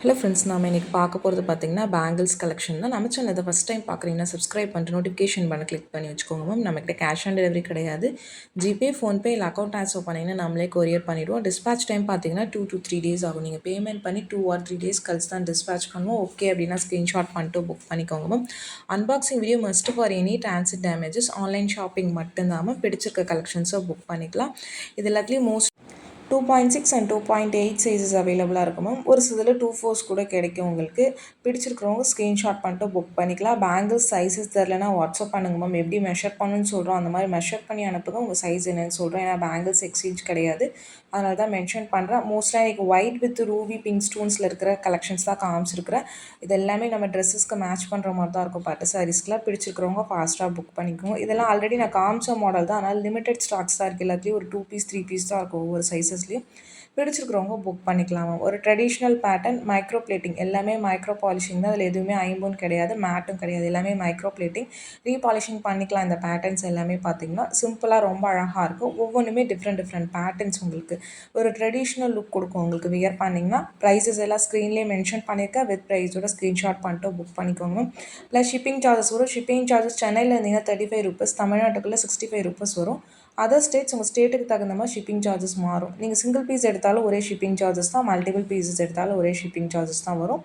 Hello friends, நாம் இன்றைக்கி பார்க்க போகிறது பார்த்திங்கன்னா பேங்கிள்ஸ் கலெக்ஷன் தான். நம்ம சேனல் இதை ஃபஸ்ட் டைம் பார்க்குறீங்கன்னா சப்ஸ்கிரைப் பண்ணிட்டு நோட்டிஃபிகேஷன் பண்ண கிளிக் பண்ணி வச்சுக்கோங்க மேம். நம்மக்கிட்ட கேஷ் ஆன் டெலிவரி கிடையாது. ஜிபே, ஃபோன்பே இல்லை அக்கௌண்ட் ட்ரான்ஸ்ஃபர் பண்ணிங்கன்னா நம்மளே கொரியர் பண்ணிவிடுவோம். டிஸ்பேச் டைம் பார்த்திங்கன்னா 2 to 3 days ஆகும். நீங்கள் பேமெண்ட் பண்ணி 2 or 3 days கழிச்சு தான் டிஸ்பேச் பண்ணுவோம். ஓகே அப்படின்னா ஸ்க்ரீன்ஷாட் பண்ணிட்டு புக் பண்ணிக்கோங்க ma'am. Unboxing video must for any transit damages. Online shopping மட்டும்தான் மேம். பிடிச்சிருக்க கலெக்ஷன்ஸை புக் பண்ணிக்கலாம். இது எல்லாத்துலேயும் 2.6 and 2.8 சைஸஸ் அவைலபிளாக இருக்கும் மேம். ஒரு சிலர் 2/4 கூட கிடைக்கும். உங்களுக்கு பிடிச்சிருக்கிறவங்க ஸ்க்ரீன்ஷாட் பண்ணிட்டு புக் பண்ணிக்கலாம். பேங்கிள்ஸ் சைஸஸ் தெரிலனா வாட்ஸ்அப் பண்ணுங்கள் மேம். எப்படி மெஷர் பண்ணுன்னு சொல்கிறோம் அந்த மாதிரி மெஷர் பண்ணி அனுப்புங்க. உங்கள் சைஸ் என்னன்னு சொல்கிறேன். ஏன்னா பேங்கிள்ஸ் எக்ஸ்சேஞ்ச் கிடையாது, அதனால தான் மென்ஷன் பண்ணுறேன். மோஸ்ட்டாக எனக்கு ஒயிட் வித் ரூபி பிங்க் ஸ்டோன்ஸில் இருக்கிற கலெக்ஷன்ஸ் தான் காமிச்சிருக்கிறேன். இது எல்லாமே நம்ம ட்ரெஸ்ஸஸ்க்கு மேட்ச் பண்ணுற மாதிரி தான் இருக்கும். பட்டு சாரீஸ்க்குலாம் பிடிச்சிருக்கிறவங்க ஃபாஸ்ட்டாக புக் பண்ணிக்கோங்க. இதெல்லாம் ஆல்ரெடி நான் காமிச்ச மாடல் தான், அதனால் லிமிடெட் ஸ்டாக்ஸ் தான் இருக்குது. எல்லாத்துலேயும் ஒரு 2 பீஸ் 3 பீஸ் தான் இருக்கும் ஒவ்வொரு சைஸஸ்லேயும். பிடிச்சிருக்கிறவங்க புக் பண்ணிக்கலாம். ஒரு ட்ரெடிஷ்னல் பேட்டர்ன் மைக்ரோ பிளேட்டிங், எல்லாமே மைக்ரோ பாலிஷிங் தான். அதில் எதுவுமே ஐம்பொன் கிடையாது, மேட்டும் கிடையாது, எல்லாமே மைக்ரோ பிளேட்டிங். ரீபாலிஷிங் பண்ணிக்கலாம். இந்த பேட்டர்ன்ஸ் எல்லாமே பார்த்திங்கன்னா சிம்பிளாக ரொம்ப அழகாக இருக்கும். ஒவ்வொன்றுமே டிஃப்ரெண்ட் பேட்டர்ன்ஸ் உங்களுக்கு ஒரு ட்ரெடிஷ்னல் லுக் கொடுக்கும். உங்களுக்கு வியர் பண்ணிங்கன்னா ப்ரைஸஸ் எல்லாம் ஸ்க்ரீன்லேயே மென்ஷன் பண்ணியிருக்கேன். வித் ப்ரைஸோட ஸ்க்ரீன்ஷாட் பண்ணிட்டு புக் பண்ணிக்கோங்க. ப்ளஸ் ஷிப்பிங் சார்ஜஸ் வரும். ஷிப்பிங் சார்ஜஸ் சென்னையில் இருந்தீங்கன்னா 35 rupees, தமிழ்நாட்டுக்குள்ளே 65 rupees வரும். அதர் ஸ்டேட்ஸ் உங்கள் ஸ்டேட்டுக்கு தகுந்த மாதிரி ஷிப்பிங் சார்ஜஸ் மாறும். நீங்கள் சிங்கிள் பீஸ் எடுத்தாலும் ஒரே ஷிப்பிங் சார்ஜஸ் தான், மல்டிபிள் பீசஸ் எடுத்தாலும் ஒரே ஷிப்பிங் சார்ஜஸ் தான் வரும்.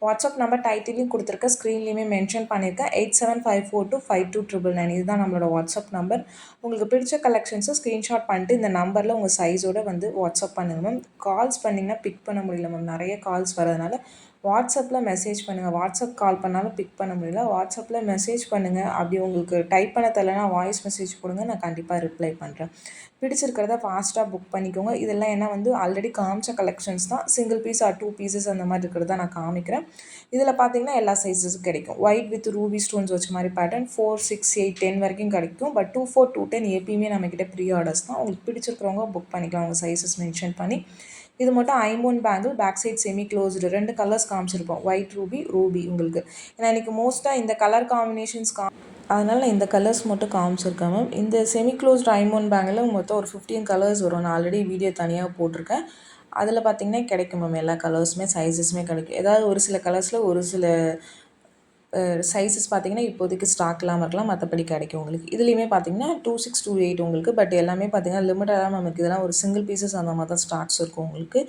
வாட்ஸ்அப் நம்பர் டைட்டிலையும் கொடுத்துருக்க, ஸ்க்ரீன்லேயுமே மென்ஷன் பண்ணியிருக்கேன். 8754252999. இதுதான் நம்மளோட வாட்ஸ்அப் நம்பர். உங்களுக்கு பிடிச்ச கலெக்ஷன்ஸை ஸ்க்ரீன்ஷாட் பண்ணிட்டு இந்த நம்பரில் உங்கள் சைஸோடு வாட்ஸ்அப் பண்ணுங்கள் மேம். கால்ஸ் பண்ணிங்கன்னா பிக் பண்ண முடியல மேம், நிறைய கால்ஸ் வரதுனால வாட்ஸ்அப்பில் மெசேஜ் பண்ணுங்கள். வாட்ஸ்அப் கால் பண்ணாலும் பிக் பண்ண முடியல, வாட்ஸ்அப்பில் மெசேஜ் பண்ணுங்கள். அப்படி உங்களுக்கு டைப் பண்ண தெரியலனா வாய்ஸ் மெசேஜ் கொடுங்க, நான் கண்டிப்பாக ரிப்ளை பண்ணுறேன். பிடிச்சிருக்கிறத ஃபாஸ்ட்டாக புக் பண்ணிக்கோங்க. இதெல்லாம் ஏன்னா ஆல்ரெடி காமிச்ச கலெக்ஷன்ஸ் தான். சிங்கிள் பீஸ் ஆர் 2 pieces அந்த மாதிரி இருக்கிறத நான் காமிக்கிறேன். இதில் பார்த்தீங்கன்னா எல்லா சைஸஸும் கிடைக்கும். ஒயிட் வித் ரூபி ஸ்டோன்ஸ் வச்ச மாதிரி பேட்டர்ன் 4, 6, 8, 10 வரைக்கும் கிடைக்கும். பட் 2, 4, 2, 10 எப்பயுமே நம்மக்கிட்ட ப்ரீ ஆர்டர்ஸ் தான். உங்களுக்கு பிடிச்சிருக்கிறவங்க புக் பண்ணிக்கலாம் உங்கள் சைஸஸ் மென்ஷன் பண்ணி. இது மட்டும் ஐம்பொன் bangle, back side semi closed, 2 colours காமிச்சிருப்போம், ஒயிட் ரூபி உங்களுக்கு. ஏன்னா எனக்கு மோஸ்ட்டாக இந்த கலர் காம்பினேஷன்ஸ் அதனால் நான் இந்த கலர்ஸ் மட்டும் காமிச்சிருக்கேன் மேம். இந்த செமி க்ளோஸ்டு ஐம்பொன் பேங்கில் மொத்தம் ஒரு 15 கலர்ஸ் வரும். நான் ஆல்ரெடி வீடியோ தனியாக போட்டிருக்கேன். அதில் பார்த்திங்கன்னா கிடைக்கும் மேம். எல்லா கலர்ஸுமே சைஸஸுமே கிடைக்கும். ஏதாவது ஒரு சில கலர்ஸில் ஒரு சில சைஸஸ் பார்த்திங்கன்னா இப்போதைக்கு ஸ்டாக் இல்லாமல் இருக்கலாம், மற்றபடி கிடைக்கும் உங்களுக்கு. இதுலேயுமே பார்த்திங்கன்னா 26, 28 உங்களுக்கு. பட் எல்லாமே பார்த்திங்கன்னா லிமிட்டடாக தான் இருக்குது. இதெல்லாம் ஒரு சிங்கிள் பீசஸ் அந்த மாதிரி தான் ஸ்டாக்ஸ் இருக்கும் உங்களுக்கு.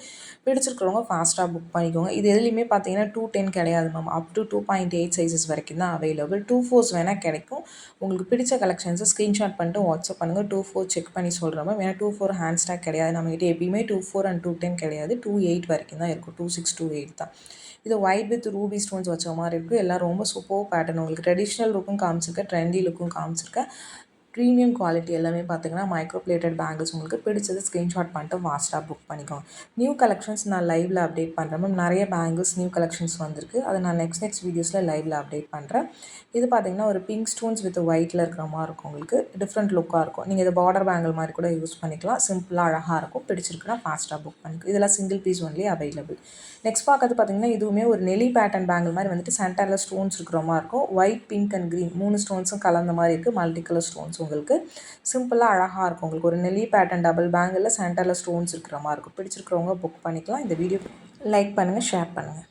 பிடிச்சிருக்கிறவங்க ஃபாஸ்ட்டாக புக் பண்ணிக்கோங்க. இது எதுலேயுமே பார்த்திங்கன்னா 210 கிடையாது மேம். அப் டு 2.8 சைஸஸ் வரைக்கும் தான் அவைலபிள். 2/4 வேணால் கிடைக்கும். உங்களுக்கு பிடிச்ச கலெக்ஷன்ஸை ஸ்க்ரீன்ஷாட் பண்ணிட்டு வாட்ஸ்அப் பண்ணுங்கள். 2/4 செக் பண்ணி சொல்கிறேன் மேம். ஏன்னா 2/4 ஹேண்ட் ஸ்டாக் கிடையாது நம்மகிட்ட. எப்பயுமே 2/4 and 210 கிடையாது, 2/8 வரைக்கும் தான் இருக்கும். 26, 28 தான். இது ஒயிட் வித் ரூபி ஸ்டோன்ஸ் வச்ச மாதிரி இருக்குது. எல்லாம் ரொம்ப சூப்பர் பேட்டர்ன். உங்களுக்கு ட்ரெடிஷ்னல் லுக்கும் காமிச்சிருக்கேன், ட்ரெண்டி லுக்கும் காமிச்சிருக்கேன். ப்ரீமியம் குவாலிட்டி எல்லாமே பார்த்திங்கன்னா மைக்ரோ பிளேட்டட் பேங்கிள்ஸ். உங்களுக்கு பிடிச்சது ஸ்க்ரீன்ஷாட் பண்ணிட்டு ஃபாஸ்ட்டாக புக் பண்ணிக்கோங்க. நியூ கலெக்ஷன்ஸ் நான் லைவில் அப்டேட் பண்ணுறேன் மேம். நிறைய பேங்கிள்ஸ் நியூ கலெக்ஷன்ஸ் வந்திருக்கு. அதை நான் நெக்ஸ்ட் வீடியோஸில் லைவில் அப்டேட் பண்ணுறேன். இது பார்த்திங்கன்னா ஒரு பிங்க் ஸ்டோன்ஸ் வித் ஒயிட்டில் இருக்கிற மாதிரி இருக்கும். உங்களுக்கு டிஃப்ரெண்ட் லுக்காக இருக்கும். நீங்கள் இது பார்டர் பேங்கிள் மாதிரி கூட யூஸ் பண்ணிக்கலாம். சிம்பிளாக அழகாக இருக்கும். பிடிச்சிருக்குன்னா ஃபாஸ்ட்டாக புக் பண்ணிக்கோ. இதெல்லாம் single piece only available. Next பார்க்கறது பார்த்திங்கன்னா இதுவுமே ஒரு நெலி பேட்டர்ன் பேங்கிள் மாதிரி வந்துட்டு சென்டரில் ஸ்டோன்ஸ் இருக்கிற மாதிரி இருக்கும். ஒயிட், பிங்க் அண்ட் க்ரீன் 3 ஸ்டோன்ஸும் கலந்த மாதிரி இருக்குது. மல்டி கலர் ஸ்டோன்ஸ் உங்களுக்கு சிம்பிளாக அழகாக இருக்கும். உங்களுக்கு ஒரு நெல்லி பேட்டர்ன் டபுள் பேங்கில் சென்டரில் ஸ்டோன்ஸ் இருக்கிற மாதிரி இருக்கும். பிடிச்சிருக்கிறவங்க புக் பண்ணிக்கலாம். இந்த வீடியோ லைக் பண்ணுங்கள், ஷேர் பண்ணுங்கள்.